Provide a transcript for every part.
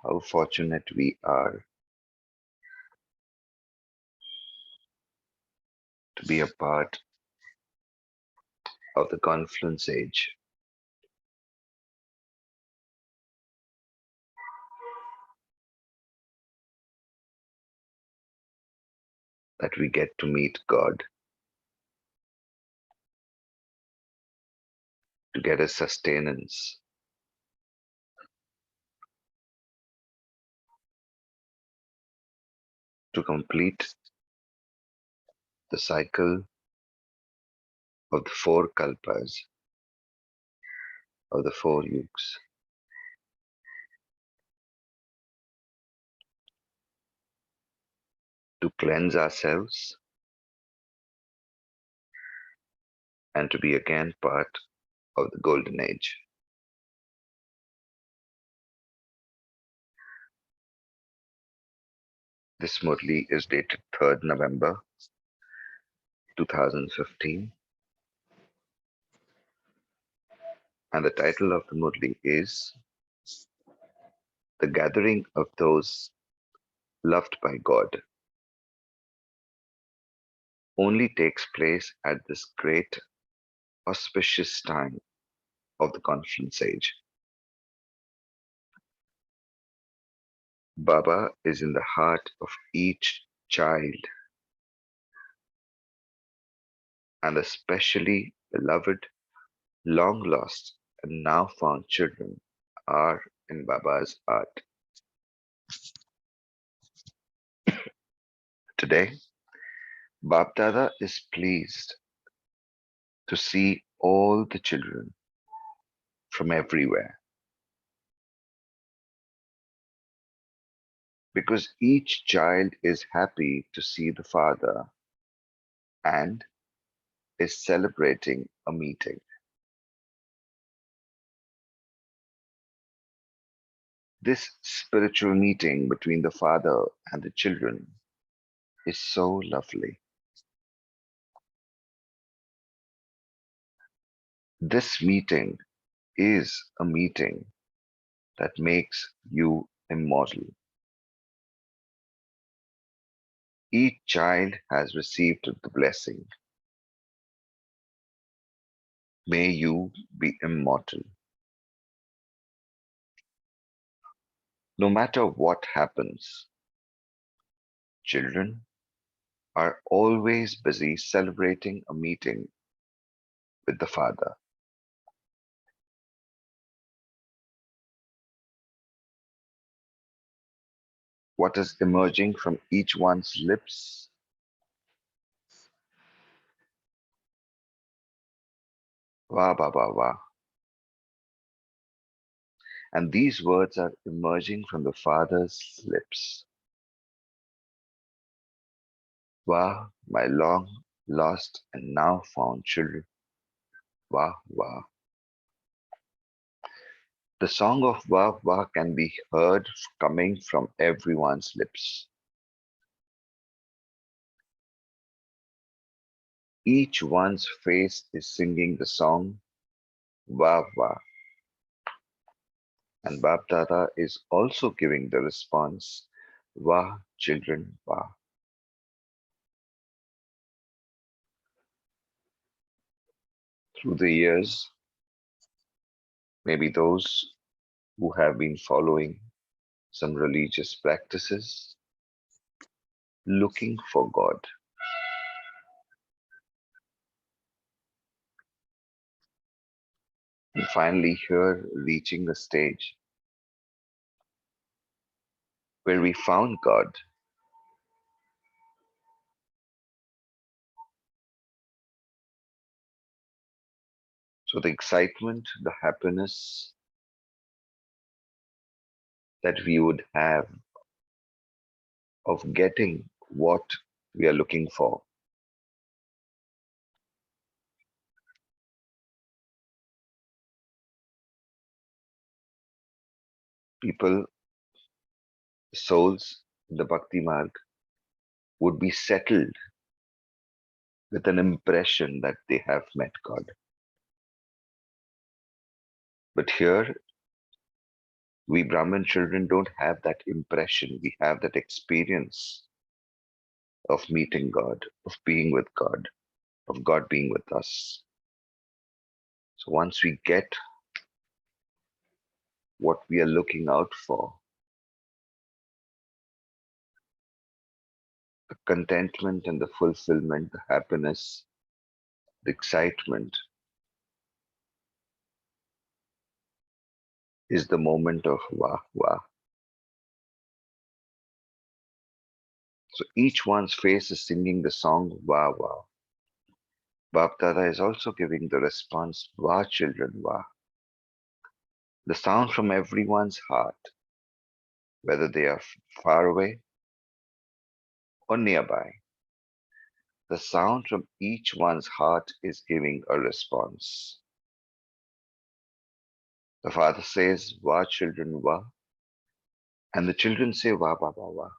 How fortunate we are to be a part of the confluence age, that we get to meet God, to get a sustenance, to complete the cycle of the four kalpas, of the four yugas, to cleanse ourselves and to be again part of the golden age. This Murli is dated 3rd November 2015, and the title of the Murli is The Gathering of Those Loved by God only takes place at this great auspicious time of the confluence age. Baba is in the heart of each child, and the specially beloved, long lost, and now found children are in Baba's heart. Today, Bap Dada is pleased to see all the children from everywhere, because each child is happy to see the father and is celebrating a meeting. This spiritual meeting between the father and the children is so lovely. This meeting is a meeting that makes you immortal. Each child has received the blessing. May you be immortal. No matter what happens, children are always busy celebrating a meeting with the Father. What is emerging from each one's lips? Wah, ba, ba, wah. And these words are emerging from the Father's lips. Wah, my long lost and now found children. Wah, wah. The song of Wah Wah can be heard coming from everyone's lips. Each one's face is singing the song Wah Wah, and Bap Dada is also giving the response Wah children Wah. Through the years, maybe those who have been following some religious practices, looking for God, and finally here reaching a stage where we found God. So the excitement, the happiness that we would have of getting what we are looking for. People, souls in the Bhakti Marg would be settled with an impression that they have met God. But here, We Brahmin children don't have that impression. We have that experience of meeting God, of being with God, of God being with us. So once we get what we are looking out for, the contentment and the fulfillment, the happiness, the excitement is the moment of wah wah. So each one's face is singing the song wah wah. Bapdada is also giving the response wah children wah. The sound from everyone's heart, whether they are far away or nearby. The sound from each one's heart is giving a response. The father says, wah children wah, and the children say wah wah wah wah.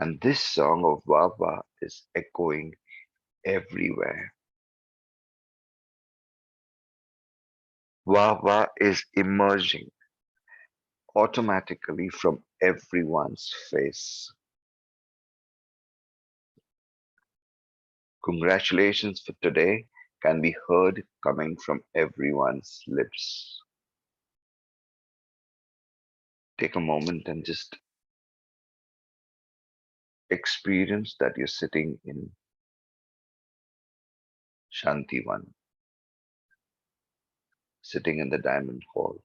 And this song of wah wah is echoing everywhere. Wah wah is emerging automatically from everyone's face. Congratulations for today can be heard coming from everyone's lips. Take a moment and just experience that you're sitting in Shantivan, sitting in the Diamond Hall.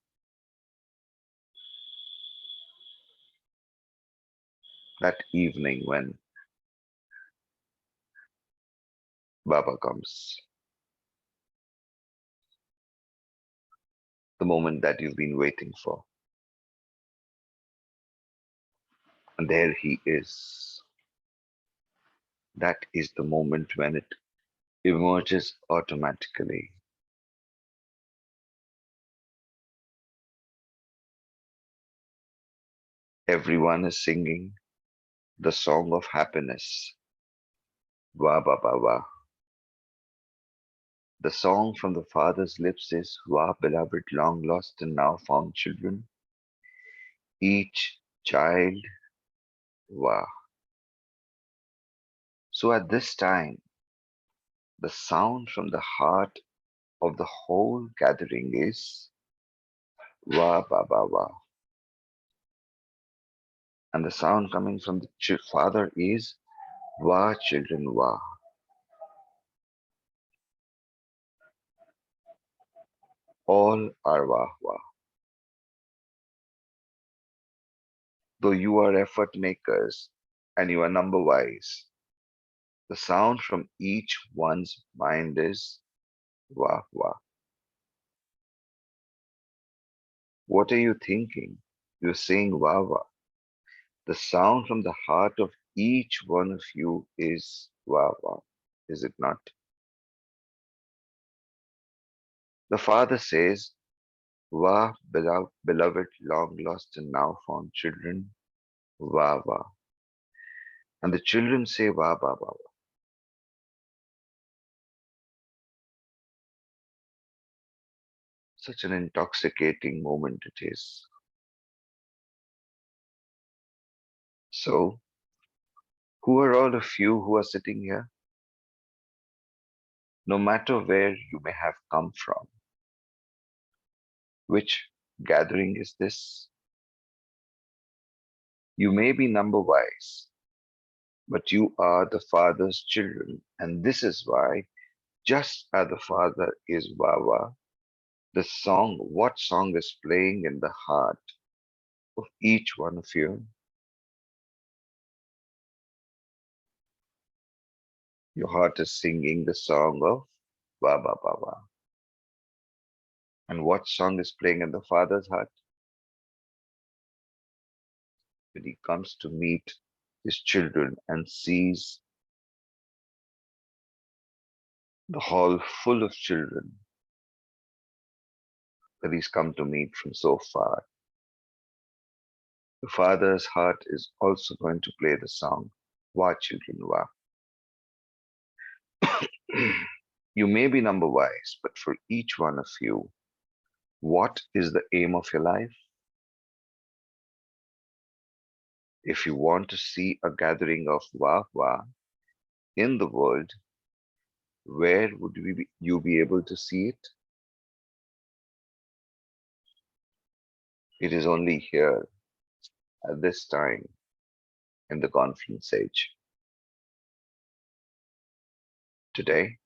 That evening when Baba comes, the moment that you've been waiting for. And there he is. That is the moment when it emerges automatically. Everyone is singing the song of happiness. Wah Baba Wah. The song from the father's lips is Wah beloved long lost and now found children. Each child Wah. So at this time, the sound from the heart of the whole gathering is Wah Baba Wah. And the sound coming from the father is Wah children Wah. All are Wah Wah. Though you are effort makers and you are number wise, the sound from each one's mind is Wah Wah. What are you thinking? You're saying Wah Wah. The sound from the heart of each one of you is Wah Wah. Is it not? The father says, Wah, beloved, long lost and now found children, Wah Wah. And the children say Wah Wah Wah. Such an intoxicating moment it is. So, who are all of you who are sitting here? No matter where you may have come from, which gathering is this? You may be number wise, but you are the Father's children, and this is why, just as the Father is Baba, the song, what song is playing in the heart of each one of you? Your heart is singing the song of Baba Baba. And what song is playing in the Father's heart? When he comes to meet his children and sees the hall full of children that he's come to meet from so far. The Father's heart is also going to play the song, Wah children Wah. You may be number wise, but for each one of you, What is the aim of your life? If you want to see a gathering of Wah in the world, where would you be able to see it? It is only here at this time in the confluence age. Today,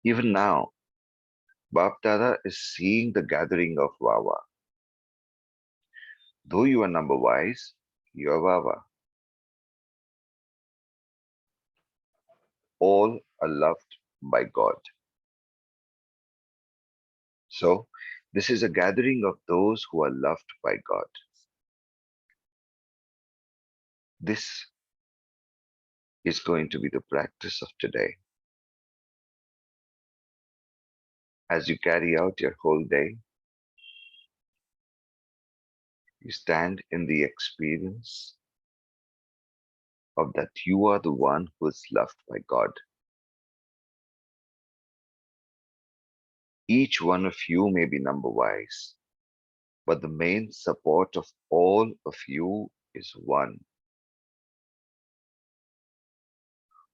even now, Bap Dada is seeing the gathering of Wawa. Though you are number wise, you are Wawa. All are loved by God. So, this is a gathering of those who are loved by God. This is going to be the practice of today. As you carry out your whole day, you stand in the experience of that you are the one who is loved by God. Each one of you may be number wise, but the main support of all of you is one.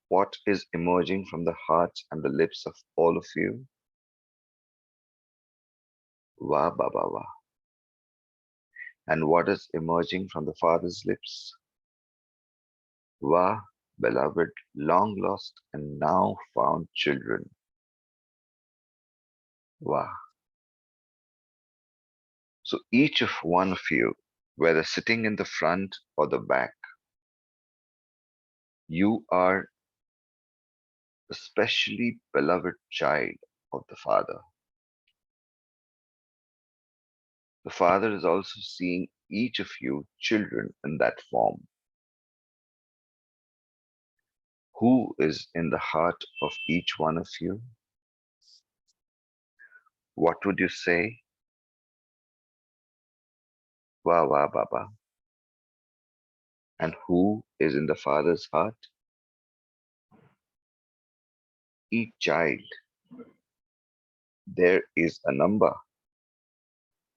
What is emerging from the hearts and the lips of all of you? Va Baba Va. And what is emerging from the Father's lips? Va, beloved, long lost and now found children. Va. So each of one of you, whether sitting in the front or the back, you are a specially beloved child of the Father. The Father is also seeing each of you children in that form. Who is in the heart of each one of you? What would you say? Va Va Baba. And who is in the Father's heart? Each child. There is a number,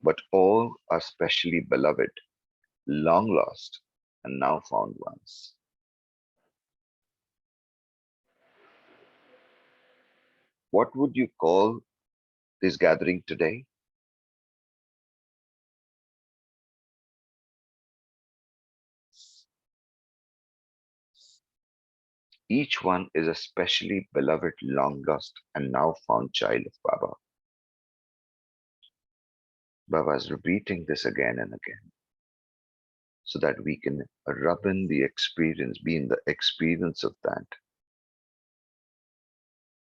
but all are specially beloved, long lost, and now found ones. What would you call this gathering today? Each one is a specially beloved, long lost, and now found child of Baba. Baba is repeating this again and again so that we can rub in the experience, be in the experience of that.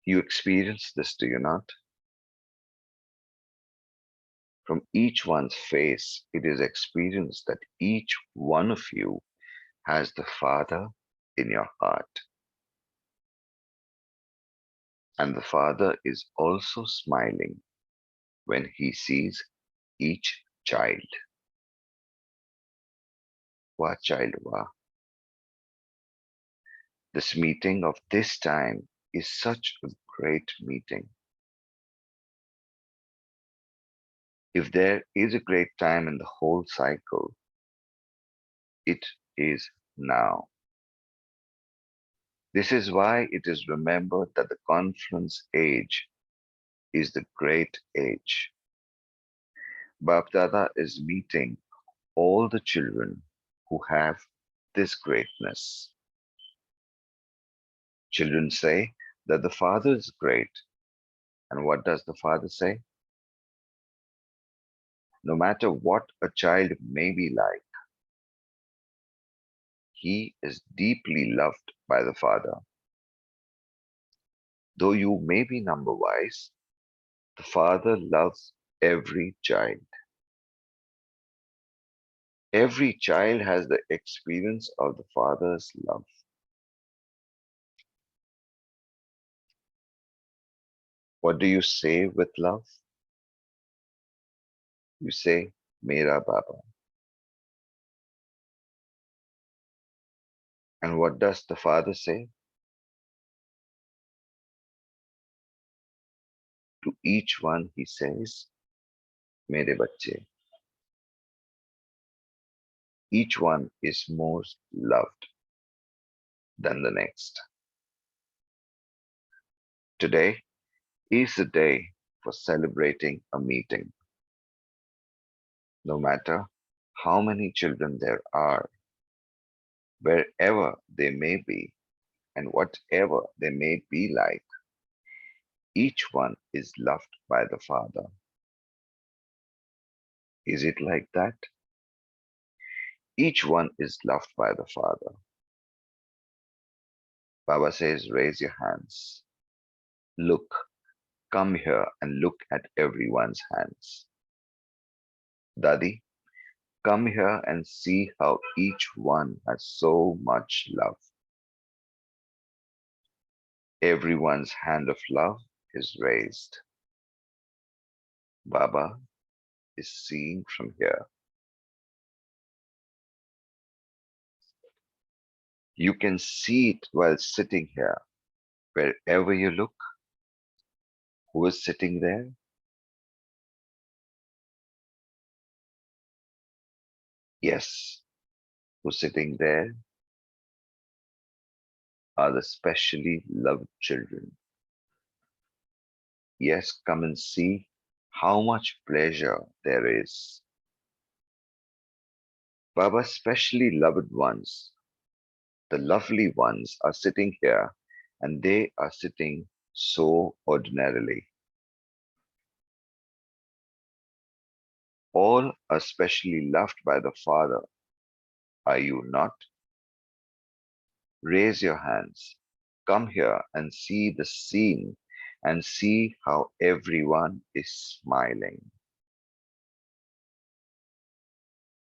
You experience this, do you not? From each one's face, it is experienced that each one of you has the Father in your heart. And the Father is also smiling when he sees each child. Wa child wa. This meeting of this time is such a great meeting. If there is a great time in the whole cycle, it is now. This is why it is remembered that the confluence age is the great age. Bapdada is meeting all the children who have this greatness. Children say that the Father is great. And what does the Father say? No matter what a child may be like, he is deeply loved by the Father. Though you may be number wise, the Father loves every child. Every child has the experience of the Father's love. What do you say with love? You say, Mera Baba. And what does the Father say? To each one, he says, mere bacche. Each one is more loved than the next. Today is a day for celebrating a meeting. No matter how many children there are, wherever they may be, and whatever they may be like, each one is loved by the Father. Is it like that? Each one is loved by the Father. Baba says, raise your hands. Look, come here and look at everyone's hands. Dadi, come here and see how each one has so much love. Everyone's hand of love is raised. Baba is seen from here. You can see it while sitting here. Wherever you look, who is sitting there? Yes, who's sitting there are the specially loved children. Yes, come and see how much pleasure there is. Baba's specially loved ones, the lovely ones, are sitting here, and they are sitting so ordinarily. All are specially loved by the Father. Are you not? Raise your hands. Come here and see the scene and see how everyone is smiling.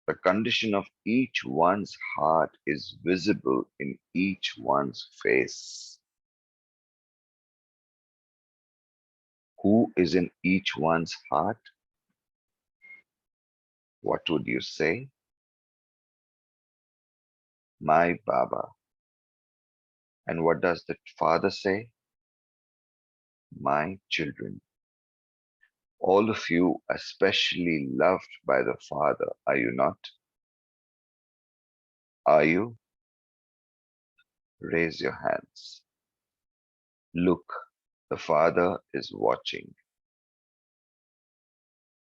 The condition of each one's heart is visible in each one's face. Who is in each one's heart? What would you say? My Baba. And what does the Father say? My children. All of you are specially loved by the Father, are you not? Are you? Raise your hands. Look, the Father is watching.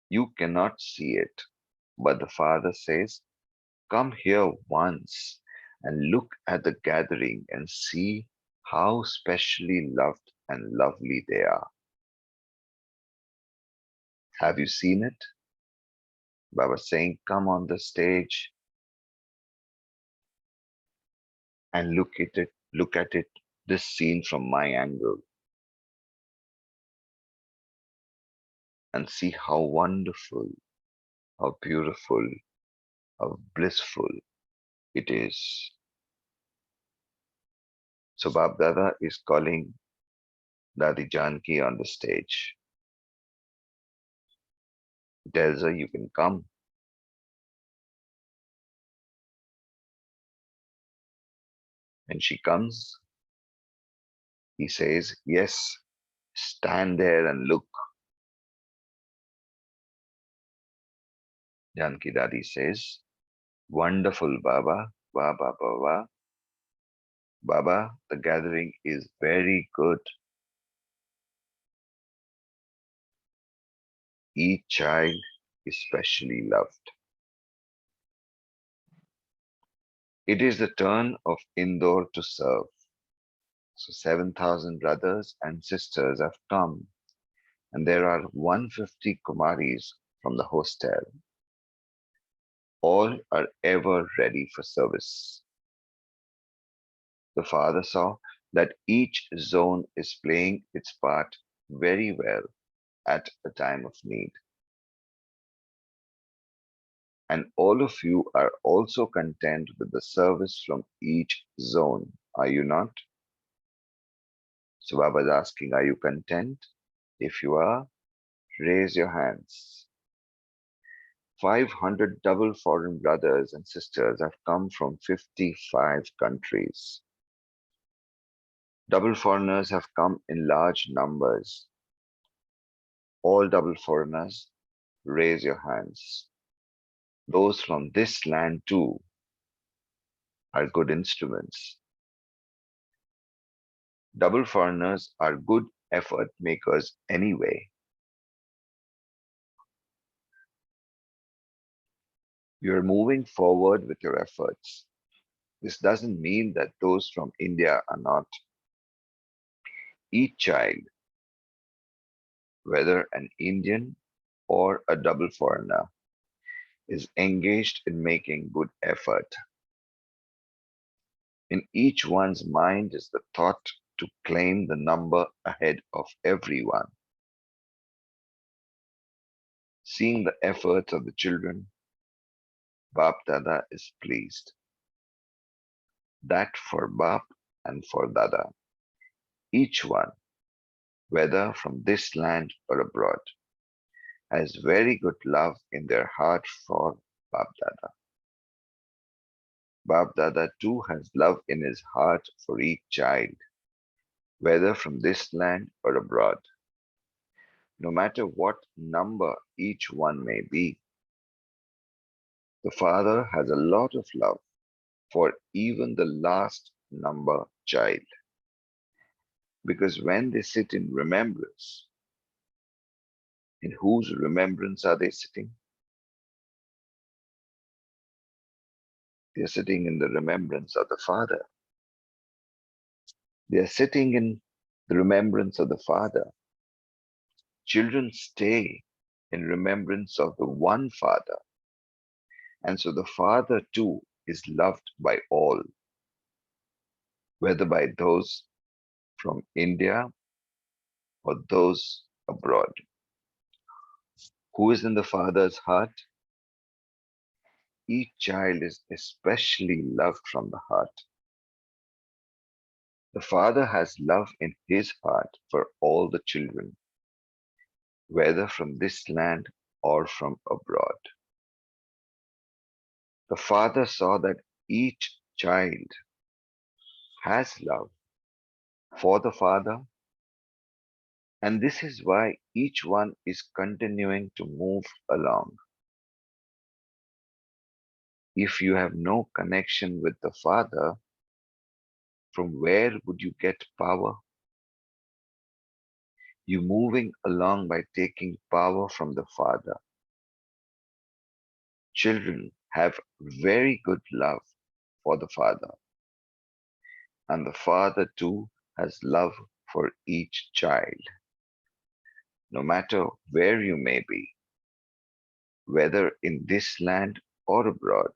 You cannot see it, but the Father says, come here once and look at the gathering and see how specially loved and lovely they are. Have you seen it? Baba saying, come on the stage and look at it, this scene from my angle, and see how wonderful, how beautiful, how blissful it is. So Bab Dada is calling Dadi Janki on the stage. He tells her, you can come. When she comes, he says, yes, stand there and look. Janki Dadi says, wonderful Baba, Baba, Baba. Baba, the gathering is very good. Each child is specially loved. It is the turn of Indore to serve. So 7,000 brothers and sisters have come, and there are 150 Kumaris from the hostel. All are ever ready for service. The Father saw that each zone is playing its part very well at a time of need. And all of you are also content with the service from each zone, are you not? So Baba is asking, are you content? If you are, raise your hands. 500 double foreign brothers and sisters have come from 55 countries. Double foreigners have come in large numbers. All double foreigners Raise your hands. Those from this land too are good instruments. Double foreigners are good effort makers anyway. You're moving forward with your efforts. This doesn't mean that those from India are not. Each child, whether an Indian or a double foreigner, is engaged in making good effort. In each one's mind is the thought to claim the number ahead of everyone. Seeing the efforts of the children, Bap Dada is pleased. That for Bap and for Dada, each one, whether from this land or abroad, has very good love in their heart for Bap Dada. Bap Dada too has love in his heart for each child, whether from this land or abroad, no matter what number each one may be. The Father has a lot of love for even the last number child, because when they sit in remembrance, in whose remembrance are they sitting? They are sitting in the remembrance of the Father. They are sitting in the remembrance of the Father. Children stay in remembrance of the one Father. And so the Father too is loved by all, whether by those from India or those abroad. Who is in the Father's heart? Each child is especially loved from the heart. The Father has love in his heart for all the children, whether from this land or from abroad. The Father saw that each child has love for the Father, and this is why each one is continuing to move along. If you have no connection with the Father, from where would you get power? You moving along by taking power from the Father. Children have very good love for the Father, and the Father too has love for each child, no matter where you may be, whether in this land or abroad.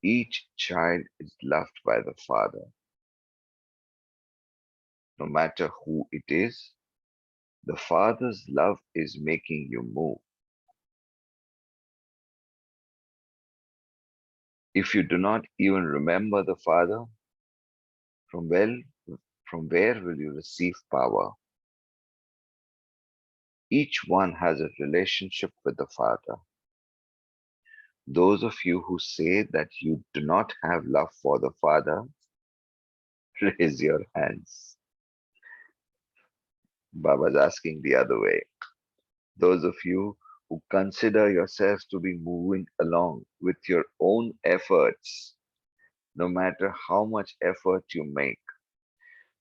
Each child is loved by the Father, no matter who it is. The Father's love is making you move. If you do not even remember the Father, from well, from where will you receive power? Each one has a relationship with the Father. Those of you who say that you do not have love for the Father, raise your hands. Baba's asking the other way. Those of you who consider yourselves to be moving along with your own efforts, no matter how much effort you make,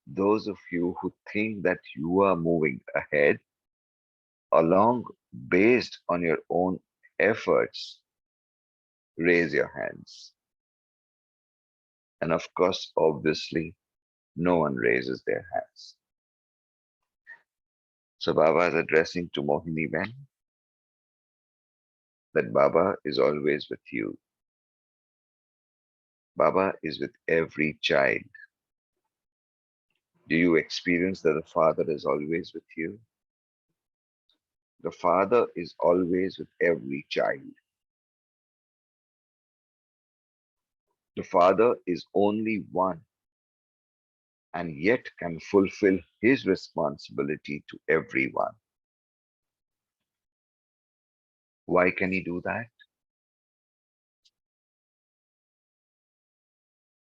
those of you who think that you are moving ahead along based on your own efforts, raise your hands. And of course, obviously, no one raises their hands. So Baba is addressing to Mohini Ben that Baba is always with you. Baba is with every child. Do you experience that the Father is always with you? The Father is always with every child. The Father is only one and yet can fulfill his responsibility to everyone. Why can he do that?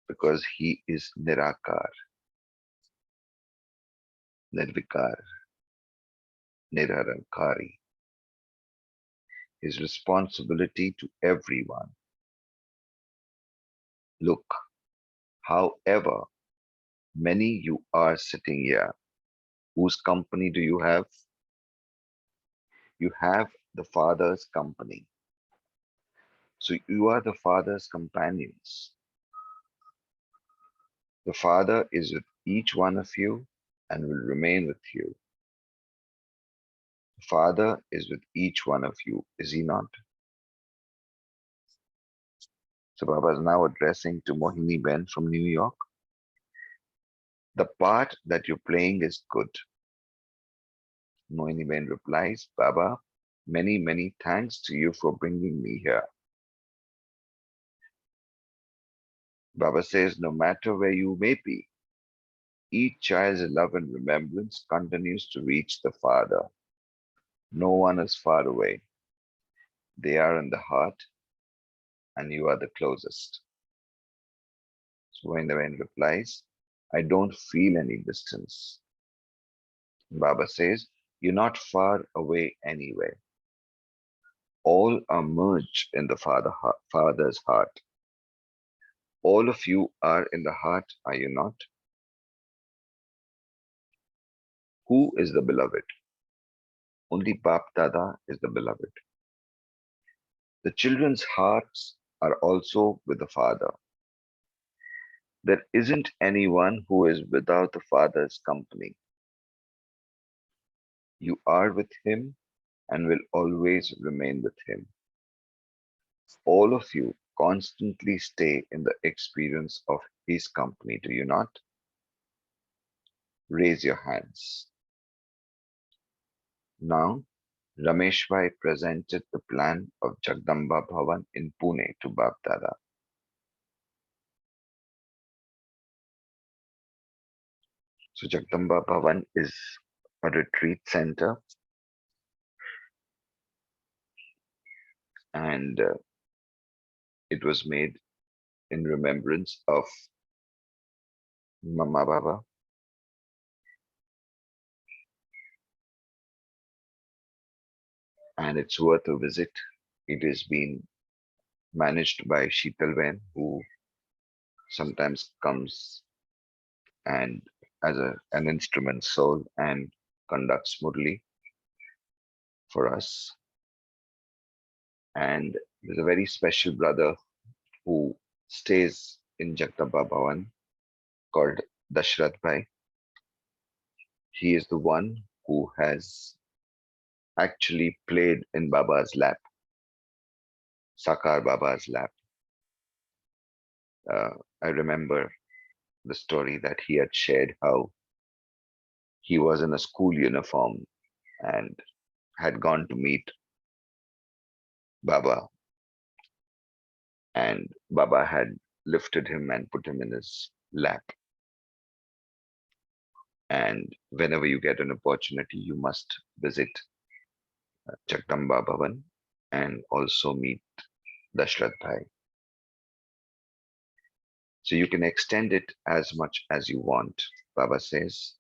Because he is Nirakar, Nirvikar, Nirarankari. his responsibility to everyone. Look, however many you are sitting here, whose company do you have? You have the Father's company. So you are the Father's companions. The Father is with each one of you and will remain with you. The Father is with each one of you, is he not? So Baba is now addressing to Mohini Ben from New York. The part that you're playing is good. Mohini Ben replies, Baba, many, many thanks to you for bringing me here. Baba says, no matter where you may be, each child's love and remembrance continues to reach the Father. No one is far away. They are in the heart, and you are the closest. So when the man replies, I don't feel any distance. Baba says, you're not far away anyway. All are merged in the Father's heart. All of you are in the heart, are you not? Who is the beloved? Only Bap Dada is the beloved. The children's hearts are also with the Father. There isn't anyone who is without the Father's company. You are with Him and will always remain with Him. All of you constantly stay in the experience of His company, do you not? Raise your hands. Now, Ramesh Bhai presented the plan of Jagdamba Bhavan in Pune to Bap Dada. So Jagdamba Bhavan is a retreat center, and it was made in remembrance of Mama Baba, and it's worth a visit. It is being managed by Sheetal Ven, who sometimes comes and as an instrument soul and conducts Murli for us. And there's a very special brother who stays in Jagdamba Bhavan called Dashrath Bhai. He is the one who has actually played in Baba's lap, Sakar Baba's lap. I remember the story that he had shared how he was in a school uniform and had gone to meet Baba, and Baba had lifted him and put him in his lap. And whenever you get an opportunity, you must visit Jagdamba Bhavan and also meet Dashrath Bhai. So you can extend it as much as you want, Baba says,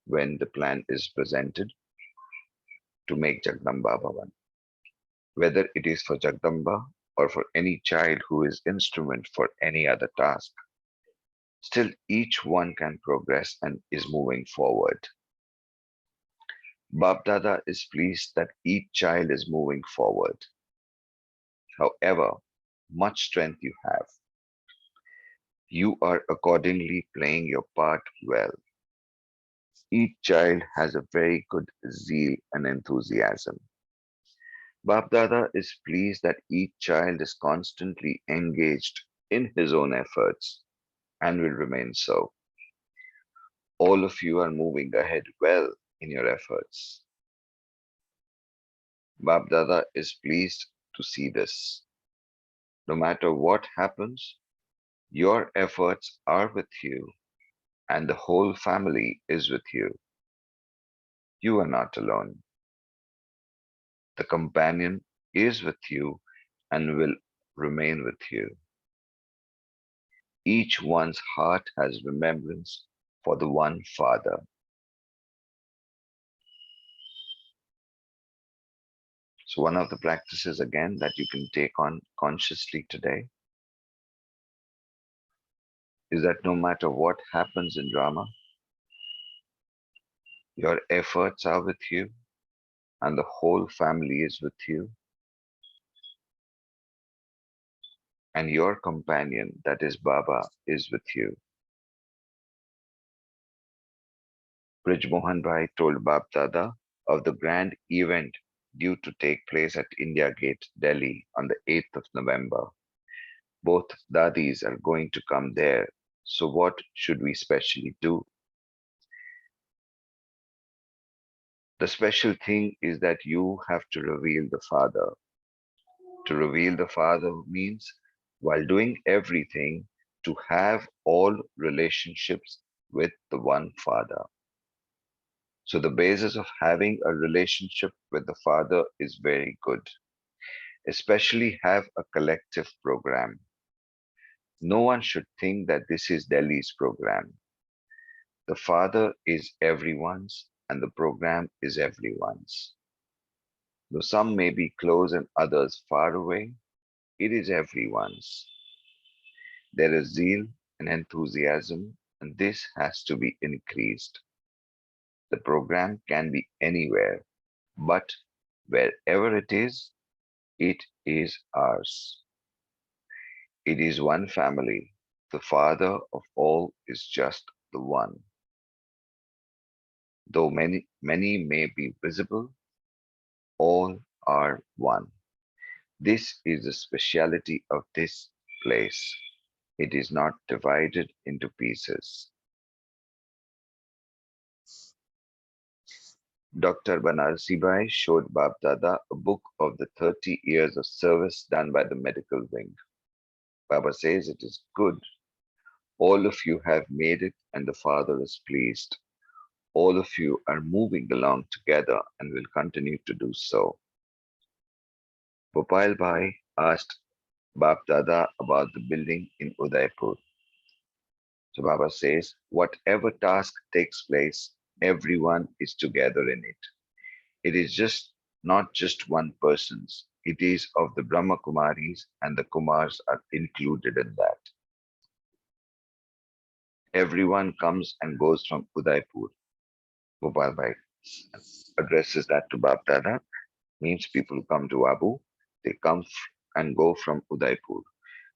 when the plan is presented to make Jagdamba Bhavan. Whether it is for Jagdamba or for any child who is instrument for any other task, still each one can progress and is moving forward. Bap Dada is pleased that each child is moving forward. However much strength you have, you are accordingly playing your part well. Each child has a very good zeal and enthusiasm. Bap Dada is pleased that each child is constantly engaged in his own efforts and will remain so. All of you are moving ahead well in your efforts. Bap Dada is pleased to see this. No matter what happens, your efforts are with you and the whole family is with you. You are not alone. The companion is with you and will remain with you. Each one's heart has remembrance for the one Father. So, one of the practices again that you can take on consciously today is that no matter what happens in drama, your efforts are with you and the whole family is with you, and your companion, that is Baba, is with you. Brij Mohan Bhai told Bab Dada of the grand event due to take place at India Gate, Delhi on the 8th of November. Both Dadis are going to come there, so what should we specially do? The special thing is that you have to reveal the Father. To reveal the Father means, while doing everything, to have all relationships with the one Father. So the basis of having a relationship with the Father is very good. Especially have a collective program. No one should think that this is Delhi's program. The Father is everyone's and the program is everyone's. Though some may be close and others far away, it is everyone's. There is zeal and enthusiasm, and this has to be increased. The program can be anywhere, but wherever it is ours. It is one family. The Father of all is just the one. Though many may be visible, all are one. This is the speciality of this place. It is not divided into pieces. Dr. Banarsi Bhai showed Bab Dada a book of the 30 years of service done by the medical wing. Baba says it is good. All of you have made it and the Father is pleased. All of you are moving along together and will continue to do so. Gopal Bhai asked Bab Dada about the building in Udaipur. So Baba says, whatever task takes place, everyone is together in it. It is just not just one person's. It is of the Brahma Kumaris and the Kumars are included in that. Everyone comes and goes from Udaipur. Gopal Bhai addresses that to Bab Dada, means people who come to Abu, they come and go from Udaipur.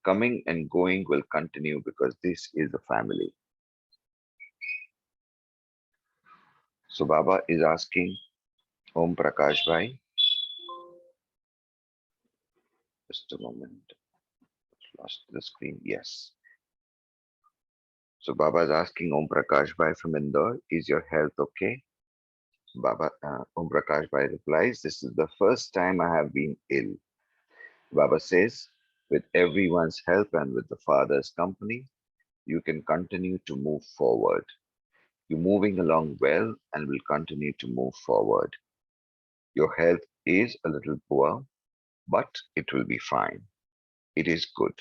Coming and going will continue because this is a family. So Baba is asking Om Prakash Bhai, just a moment, lost the screen, yes. So Baba is asking Om Prakash Bhai from Indore, is your health okay? Om Prakash Bhai replies, this is the first time I have been ill. Baba says, with everyone's help and with the Father's company, you can continue to move forward. You're moving along well and will continue to move forward. Your health is a little poor, but it will be fine. It is good.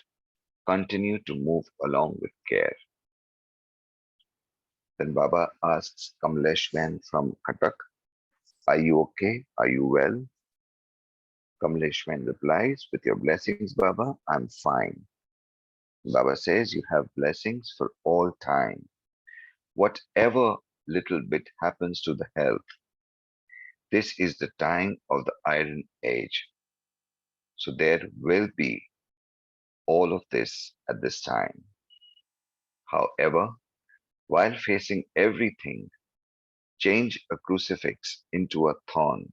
Continue to move along with care. Then Baba asks Kamleshwan from Katak, are you okay? Are you well? Kamleshwan replies, with your blessings, Baba, I'm fine. Baba says, you have blessings for all time. Whatever little bit happens to the health, this is the time of the Iron Age. So there will be all of this at this time. However, while facing everything, change a crucifix into a thorn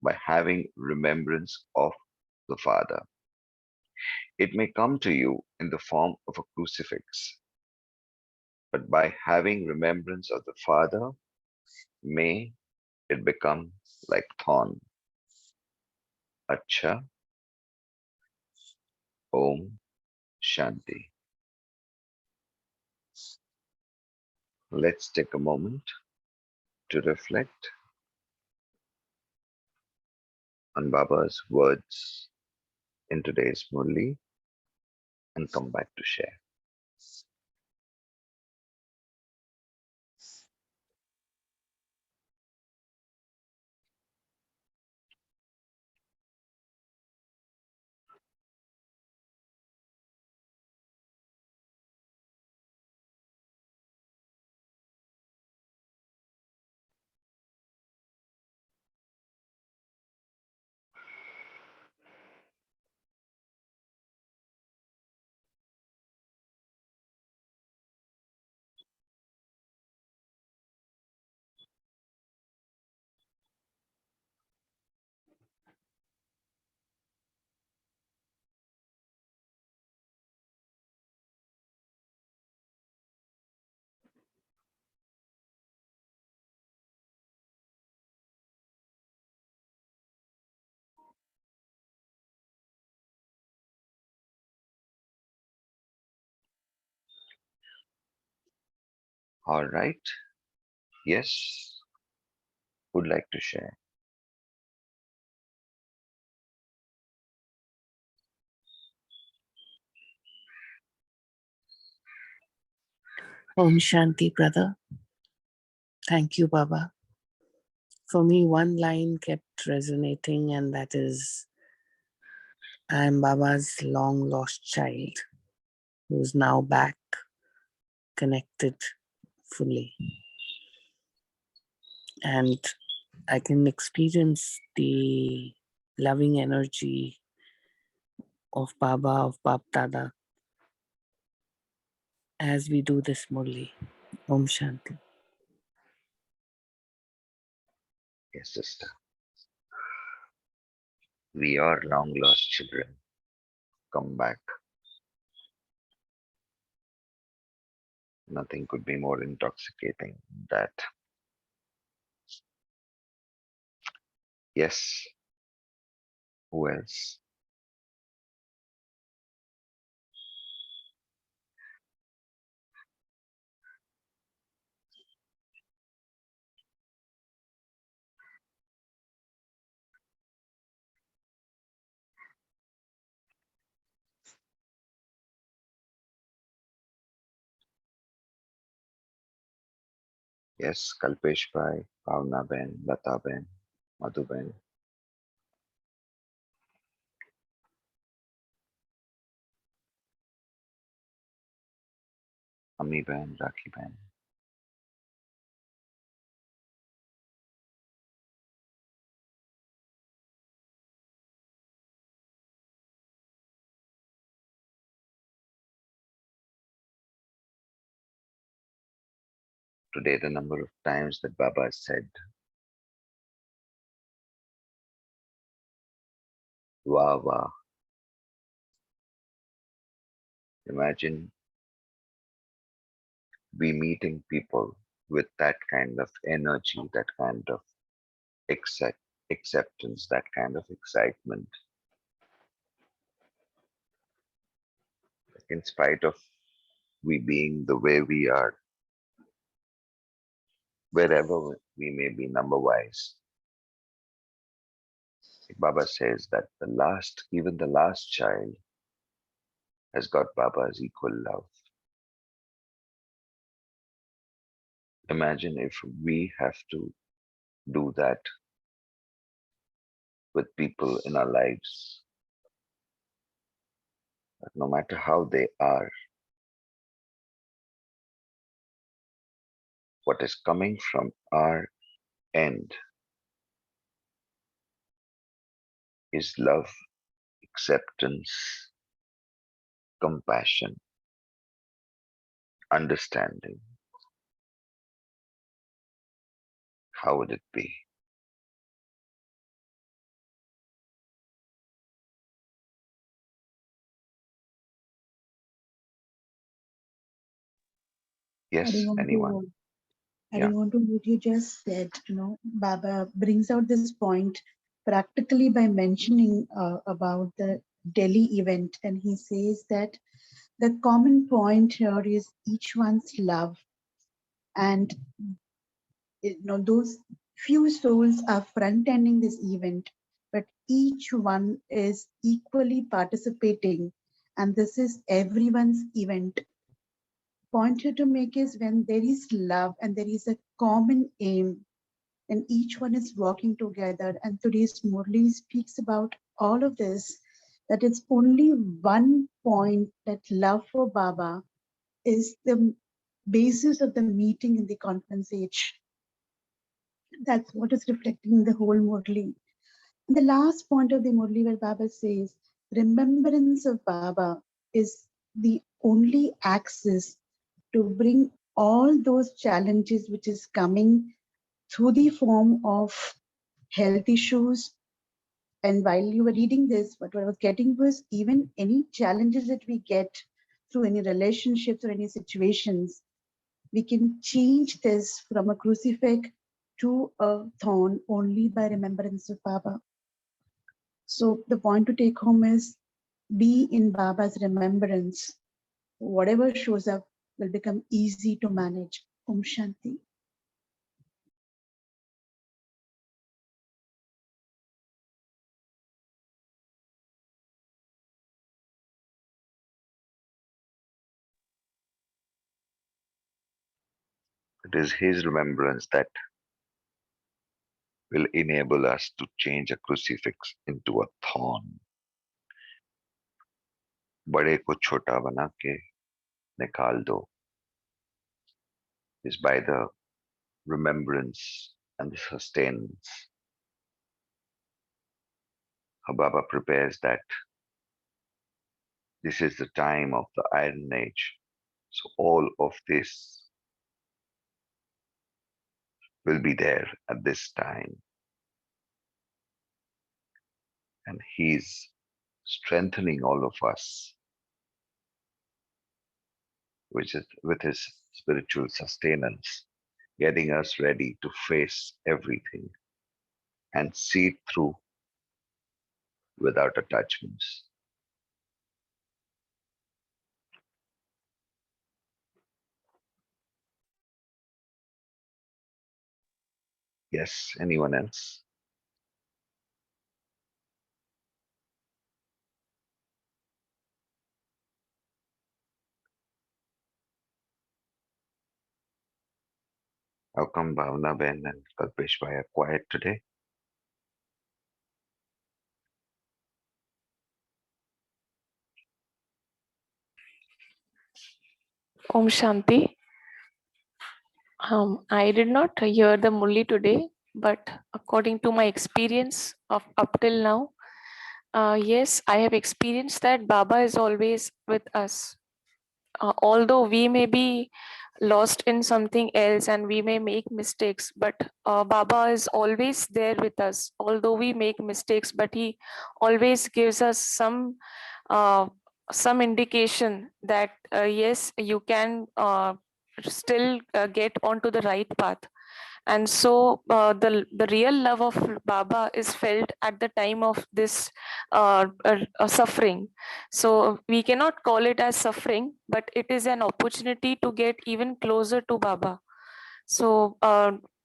by having remembrance of the Father. It may come to you in the form of a crucifix, but by having remembrance of the Father, may it become like thorn. Acha, Om, Shanti. Let's take a moment to reflect on Baba's words in today's Murli and come back to share. All right. Yes. Would like to share. Om Shanti, brother. Thank you, Baba. For me, one line kept resonating, and that is, I am Baba's long lost child who's now back connected fully. And I can experience the loving energy of Baba, of Bap Dada, as we do this Murli. Om Shanti. Yes, sister. We are long lost children. Come back. Nothing could be more intoxicating than that. Yes. Who else? Yes, Kalpesh Bhai, Bhavna Ben, Lata Ben, Madhu Ben, Ami Ben, Rakhi Ben. Today, the number of times that Baba has said, Wah Wah. Imagine we meeting people with that kind of energy, that kind of accept, acceptance, that kind of excitement. In spite of we being the way we are, wherever we may be number wise, Baba says that even the last child has got Baba's equal love. Imagine if we have to do that with people in our lives, that no matter how they are, what is coming from our end is love, acceptance, compassion, understanding. How would it be? Adding Yes, on anyone? to Yeah. adding on to what you just said, Baba brings out this point practically by mentioning about the Delhi event, and he says that the common point here is each one's love, and those few souls are front-ending this event, but each one is equally participating, and this is everyone's event. Point here to make is when there is love and there is a common aim and each one is working together. And today's Murli speaks about all of this, that it's only one point, that love for Baba is the basis of the meeting in the conference age. That's what is reflecting in the whole Murli. And the last point of the Murli where Baba says, remembrance of Baba is the only access to bring all those challenges which is coming through the form of health issues. And while you were reading this, what I was getting was even any challenges that we get through any relationships or any situations, we can change this from a crucifix to a thorn only by remembrance of Baba. So the point to take home is be in Baba's remembrance. Whatever shows up will become easy to manage. Om Shanti. It is His remembrance that will enable us to change a crucifix into a thorn. बड़े को छोटा बना के निकाल दो is by the remembrance and the sustenance. How Baba prepares that this is the time of the Iron Age. So all of this will be there at this time. And He's strengthening all of us with His spiritual sustenance, getting us ready to face everything and see it through without attachments. Yes, anyone else? How come Bhavna Ben and Kalpesh Bhai are quiet today? Om Shanti. I did not hear the Murli today, but according to my experience of up till now, yes, I have experienced that Baba is always with us. Although we may be lost in something else and we may make mistakes, but Baba is always there with us. Although we make mistakes, but he always gives us uh, some indication that yes, you can still get onto the right path. And so the real love of Baba is felt at the time of this suffering. So we cannot call it as suffering, but it is an opportunity to get even closer to Baba. So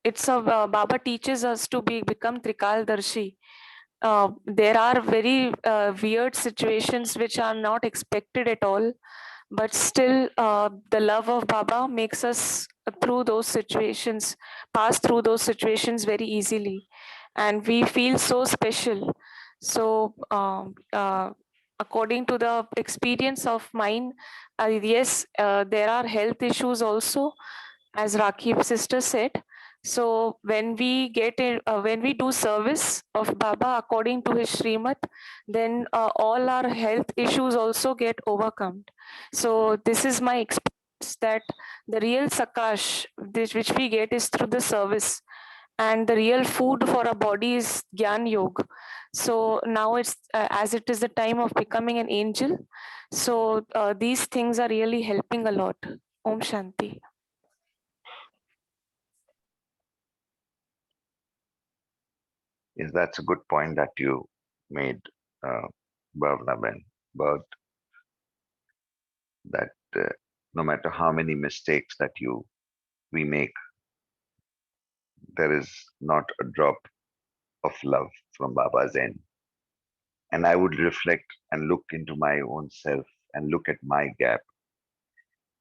it's a Baba teaches us to become Trikaldarshi. There are very weird situations which are not expected at all, but still the love of Baba makes us pass through those situations very easily, and we feel so special. So according to the experience of mine, yes, there are health issues also, as Rakhi sister said. So when we when we do service of Baba according to his Srimad, then all our health issues also get overcome. So this is my experience, that the real sakash which we get is through the service, and the real food for our body is Gyan Yoga. So now it's as it is the time of becoming an angel. So these things are really helping a lot. Om Shanti. Yes, that's a good point that you made, uh, Bhavna Ben, about that no matter how many mistakes that we make, there is not a drop of love from Baba's end. And I would reflect and look into my own self and look at my gap,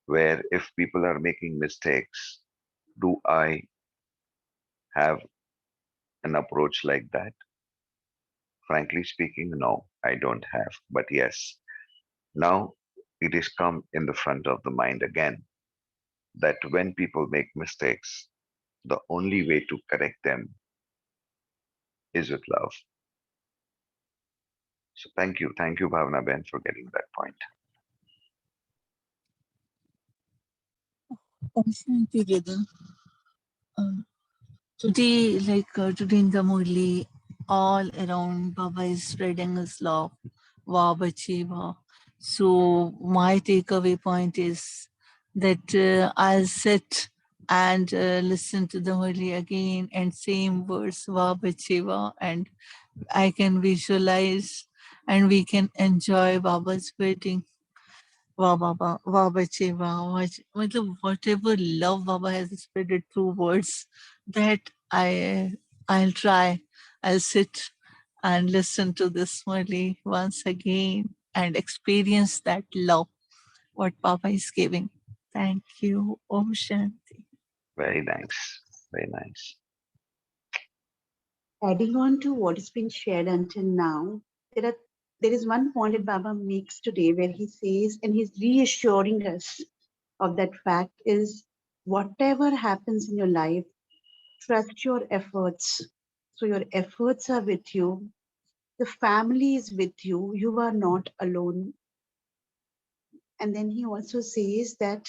where if people are making mistakes, do I have an approach like that? Frankly speaking, no, I don't have. But yes, now it is come in the front of the mind again that when people make mistakes, the only way to correct them is with love. So thank you, Bhavna Ben, for getting that point. Om Shanti Vedha. Today, today in the Murli, all around Baba is spreading his love, Vabacheva. So my takeaway point is that I'll sit and listen to the Murli again and same verse, Vabacheva, and I can visualize and we can enjoy Baba's wedding. Wow, Baba, wow, bache, wow. Matlab, whatever love Baba has spread it through words, that I'll try. I'll sit and listen to this Murli once again and experience that love what Baba is giving. Thank you. Om Shanti. Very nice. Very nice. Adding on to what has been shared until now, there is one point that Baba makes today where he says, and he's reassuring us of that fact, is whatever happens in your life, trust your efforts. So your efforts are with you. The family is with you. You are not alone. And then he also says that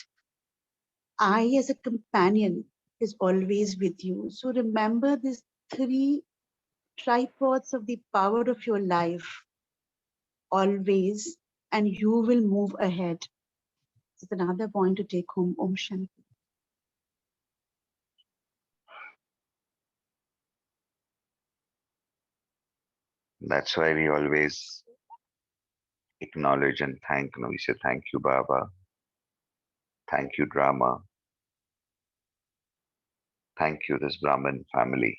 I, as a companion, is always with you. So remember these three tripods of the power of your life always, and you will move ahead. It's another point to take home. Om Shanti. That's why we always acknowledge and thank. We say thank you, Baba. Thank you, Drama. Thank you, this Brahmin family.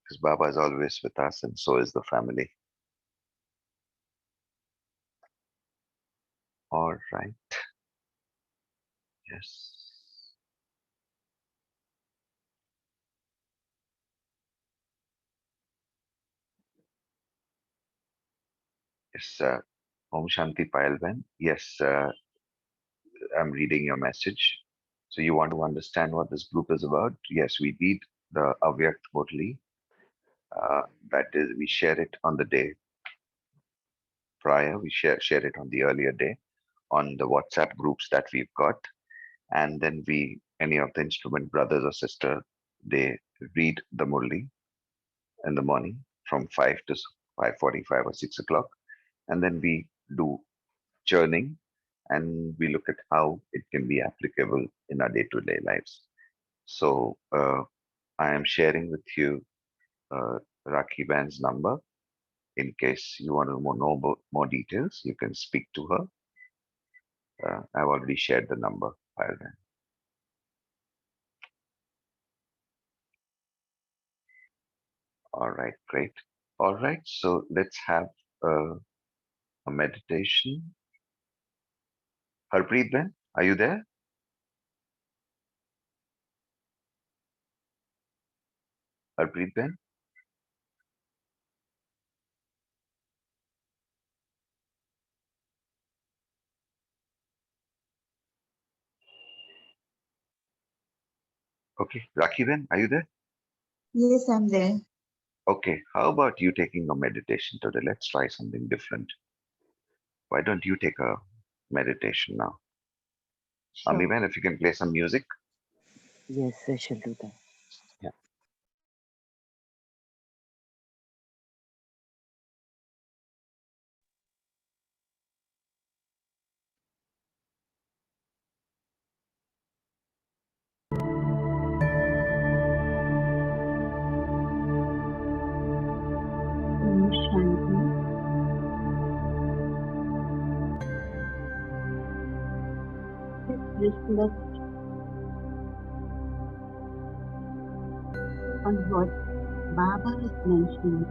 Because Baba is always with us, and so is the family. All right. Yes. Yes. Om Shanti Payalben. Yes, I'm reading your message. So you want to understand what this group is about? Yes, we read the Avyakt Murli. That is, we share it on the day prior. We share it on the earlier day on the WhatsApp groups that we've got. And then any of the instrument brothers or sister, they read the Murli in the morning from 5 to 5:45 or 6 o'clock. And then we do churning and we look at how it can be applicable in our day-to-day lives. So I am sharing with you Rakhi Ban's number. In case you want to know about more details, you can speak to her. I've already shared the number. All right, great. All right, so let's have a meditation. Harpreet Ben, are you there? Harpreet Ben? Okay, Rakhi Ben, are you there? Yes, I'm there. Okay, how about you taking a meditation today? Let's try something different. Why don't you take a meditation now? Sure. Amiben, if you can play some music. Yes, I shall do that. Yeah. Om Shanti. Let's reflect on what Baba has mentioned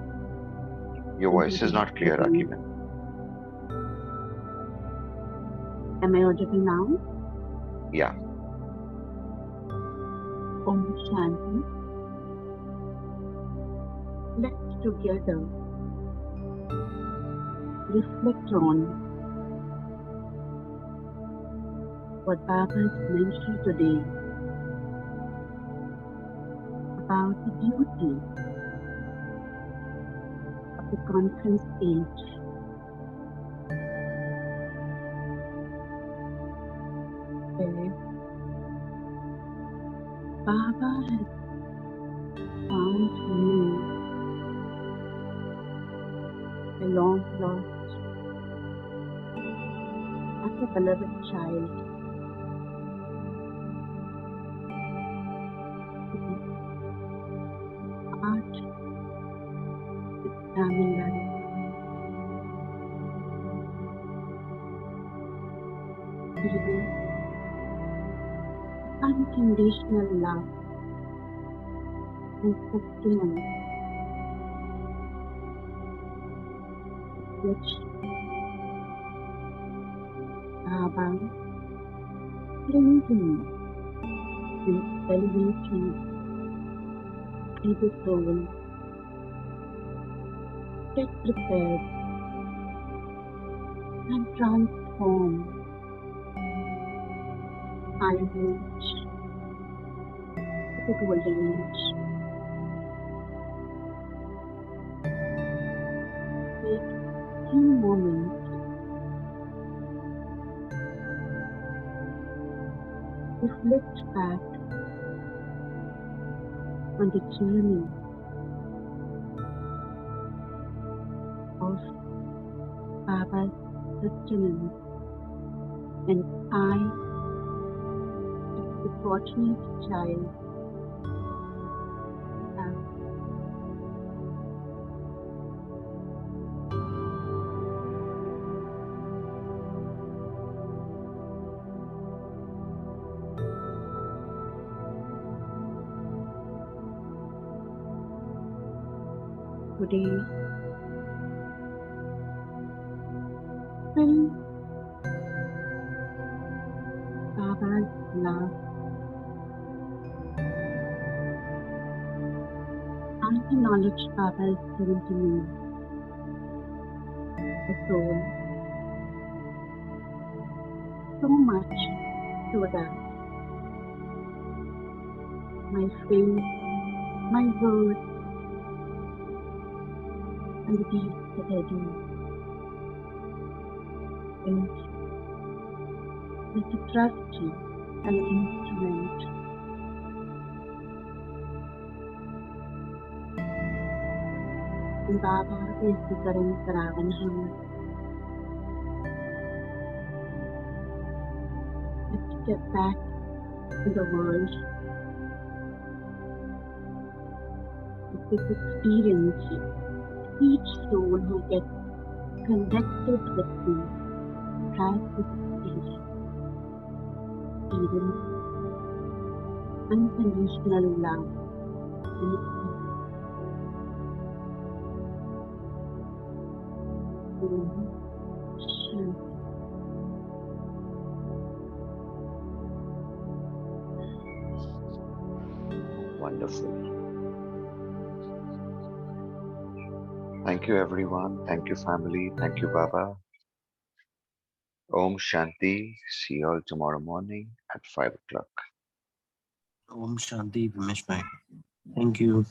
Your in voice is his not clear, statement. Akiben. Am I audible now? Yeah. Om Shanti. Let's together reflect on what Baba has mentioned today about the beauty of the conference stage, where Baba has found me, a long lost and a beloved child, to be part with Brahmin life. unconditional love and sustenance which Baba brings in and elevating the soul, get prepared and transform Iron Age to the Golden Age. Take few moments to reflect back on the journey of Baba's sustenance, and I, as the fortunate child, have today felt Baba's love. I acknowledge Baba's given to me, the soul, so much so that my faith, my words, and the deeds that I do is to trust you as an instrument. And Baba is the current Karavan Hammer. Let's step back in the world with this experience. Each soul who gets connected with me has this experience. Experience unconditional love and Shanti. Wonderful. Thank you, everyone. Thank you, family. Thank you, Baba. Om Shanti. See you all tomorrow morning at 5 o'clock. Om Shanti, Vimesh Bhai. Thank you.